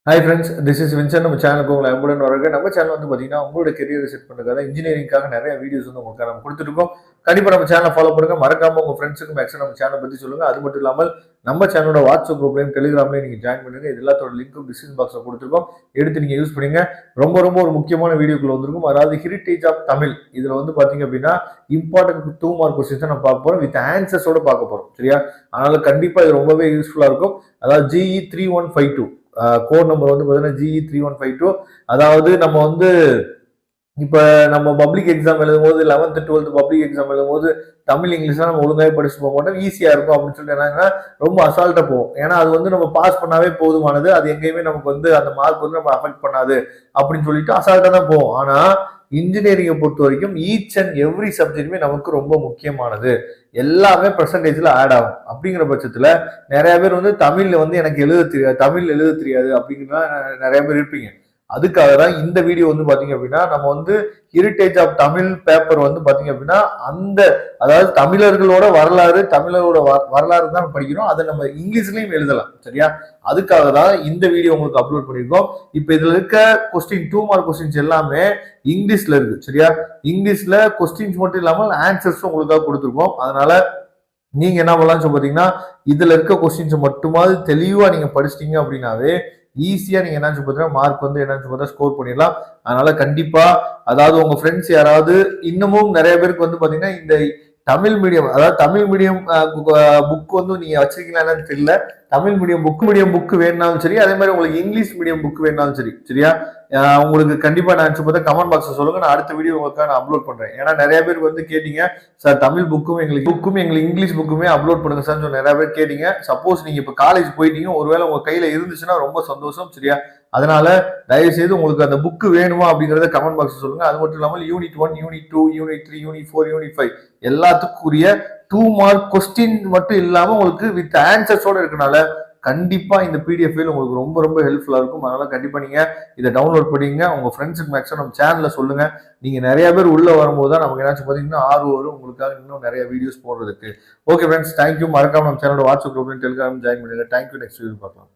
Hi friends, this is Vinson. நம்ம சேனலுக்கு உங்களை அன்புடன் வரங்க. நம்ம சேனல் வந்து பார்த்தீங்கன்னா உங்களோட கெரியரை செட் பண்ணுறதுக்காக இன்ஜினியரிங்காக நிறைய வீடியோஸ் வந்து உங்களுக்கு நம்ம கொடுத்துருக்கோம். கண்டிப்பாக நம்ம சேனலை ஃபாலோ பண்ணுங்க. மறக்காம உங்கள் ஃப்ரெண்ட்ஸுக்கு மேக்ஸிமம் நம்ம சேனலை பற்றி சொல்லுங்க. அது மட்டும் இல்லாமல் நம்ம சேனலோட வாட்ஸ்அப் குரூப்லையும் டெலிகிராம்லையும் நீங்கள் ஜாயின் பண்ணுங்க. இது எல்லாத்தோட லிங்க்கும் டிஸ்கிரிப்ஷன் பாக்ஸில் கொடுத்துருக்கோம். எடுத்து நீங்கள் யூஸ் பண்ணுங்க. ரொம்ப ரொம்ப ஒரு முக்கியமான வீடியோக்குள்ள வந்திருக்கும். அதாவது ஹெரிட்டேஜ் ஆஃப் தமிழ். இதில் வந்து பார்த்தீங்க அப்படின்னா இம்பார்ட்டன்ட் 2 மார்க் கொஸ்டின்ஸ் நம்ம பார்க்க போகிறோம். வித் ஆன்சர்ஸோட பார்க்க போகிறோம். சரியா? அதனால கண்டிப்பாக இது ரொம்பவே யூஸ்ஃபுல்லாக இருக்கும். அதாவது GE 3152 கோட் நம்பர் வந்து பார்த்தீங்கன்னா GE 3152. அதாவது நம்ம வந்து இப்ப நம்ம பப்ளிக் எக்ஸாம் எழுதும் போது 11th 12th பப்ளிக் எக்ஸாம் எழுதும் போது தமிழ் இங்கிலீஷ்லாம் நம்ம ஒழுங்காவே படிச்சுட்டு போக மாட்டோம். ஈஸியா இருக்கும் அப்படின்னு சொல்லிட்டு என்னன்னா ரொம்ப அசால்ட்டா போவோம். ஏன்னா அது வந்து நம்ம பாஸ் பண்ணாவே போதுமானது. அது எங்கேயுமே நமக்கு வந்து அந்த மார்க் வந்து நம்ம அஃபெக்ட் பண்ணாது அப்படின்னு சொல்லிட்டு அசால்ட்டா தான் போவோம். ஆனா இன்ஜினியரிங்கை பொறுத்த வரைக்கும் ஈச் அண்ட் எவ்ரி சப்ஜெக்ட்டுமே நமக்கு ரொம்ப முக்கியமானது. எல்லாமே பெர்சன்டேஜ்ல ஆட் ஆகும். அப்படிங்கிற பட்சத்துல நிறைய பேர் வந்து தமிழ்ல வந்து எனக்கு எழுத தெரியாது, தமிழ் எழுத தெரியாது அப்படிங்கிற நிறைய பேர் இருப்பீங்க. அதுக்காக தான் இந்த வீடியோ வந்து பாத்தீங்க அப்படின்னா நம்ம வந்து ஹெரிட்டேஜ் ஆஃப் தமிழ் பேப்பர் வந்து பாத்தீங்க அப்படின்னா அந்த அதாவது தமிழர்களோட வரலாறு, தமிழரோட வரலாறு தான் படிக்கிறோம். அதை நம்ம இங்கிலீஷ்லயும் எழுதலாம். சரியா? அதுக்காக தான் இந்த வீடியோ உங்களுக்கு அப்லோட் பண்ணிருக்கோம். இப்ப இதுல இருக்க கொஸ்டின் 2 மார்க் கொஸ்டின்ஸ் எல்லாமே இங்கிலீஷ்ல இருக்கு. சரியா? இங்கிலீஷ்ல கொஸ்டின்ஸ் மட்டும் இல்லாமல் ஆன்சர்ஸும் உங்களுக்காக கொடுத்துருக்கோம். அதனால நீங்க என்ன பண்ணலாம் பாத்தீங்கன்னா இதுல இருக்க கொஸ்டின்ஸ் மட்டுமாவது தெளிவா நீங்க படிச்சிட்டீங்க அப்படின்னாவே ஈஸியா நீங்க என்ன பார்த்தீங்கன்னா மார்க் வந்து என்ன பார்த்தா ஸ்கோர் பண்ணிடலாம். அதனால கண்டிப்பா அதாவது உங்க ஃப்ரெண்ட்ஸ் யாராவது இன்னமும் நிறைய பேருக்கு வந்து பாத்தீங்கன்னா இந்த தமிழ் மீடியம் அதாவது தமிழ் மீடியம் புக் வந்து நீங்க வச்சிருக்கீங்களா என்னன்னு தெரியல. தமிழ் மீடியம் புக் வேணாலும் சரி, அதே மாதிரி உங்களுக்கு இங்கிலீஷ் மீடியம் புக் வேணாலும் சரி. சரியா? உங்களுக்கு கண்டிப்பா நான் பார்த்தா கமெண்ட் பாக்ஸ்ல சொல்லுங்க. நான் அடுத்த வீடியோ உங்களுக்கு நான் அப்லோட் பண்றேன். ஏன்னா நிறைய பேர் வந்து கேட்டீங்க சார் தமிழ் புக்கும் எங்களுக்கு இங்கிலீஷ் புக்குமே அப்லோட் பண்ணுங்க சார் நிறைய பேர் கேட்டீங்க. சப்போஸ் நீங்க இப்ப காலேஜ் போயிட்டீங்க, ஒருவேளை உங்க கையில இருந்துச்சுன்னா ரொம்ப சந்தோஷம். சரியா? அதனால தயவு செய்து உங்களுக்கு அந்த புக் வேணுமா அப்படிங்கறத கமெண்ட் பாக்ஸ் சொல்லுங்க. அது மட்டும் இல்லாமல் unit 1, unit 2, unit 3, unit 4, unit 5 எல்லாத்துக்குரிய 2 mark question மட்டும் இல்லாம உங்களுக்கு வித் ஆன்சர்ஸோட இருக்கனால கண்டிப்பா இந்த PDF உங்களுக்கு ரொம்ப ரொம்ப ஹெல்ப்ஃபுல்லா இருக்கும். அதனால கண்டிப்பா நீங்க இதை டவுன்லோட் பண்ணிங்க. உங்க ஃப்ரெண்ட்ஸுக்கு மேக்ஸிமம் நம்ம சேனல்ல சொல்லுங்க. நீங்க நிறைய பேர் உள்ள வரும்போது தான் நமக்கு ஏதாச்சும் பாத்தீங்கன்னா ஆர்வம் வரும் உங்களுக்காக இன்னும் நிறைய வீடியோஸ் போடுறதுக்கு. Okay friends, thank you. மறக்காம நம்ம சேனலோட வாட்ஸ்அப் குரூப்ல டெலிகிராம் ஜாயின் பண்ணுங்க. தேங்க்யூ. நெக்ஸ்ட் வீடியோ பார்க்கலாம்.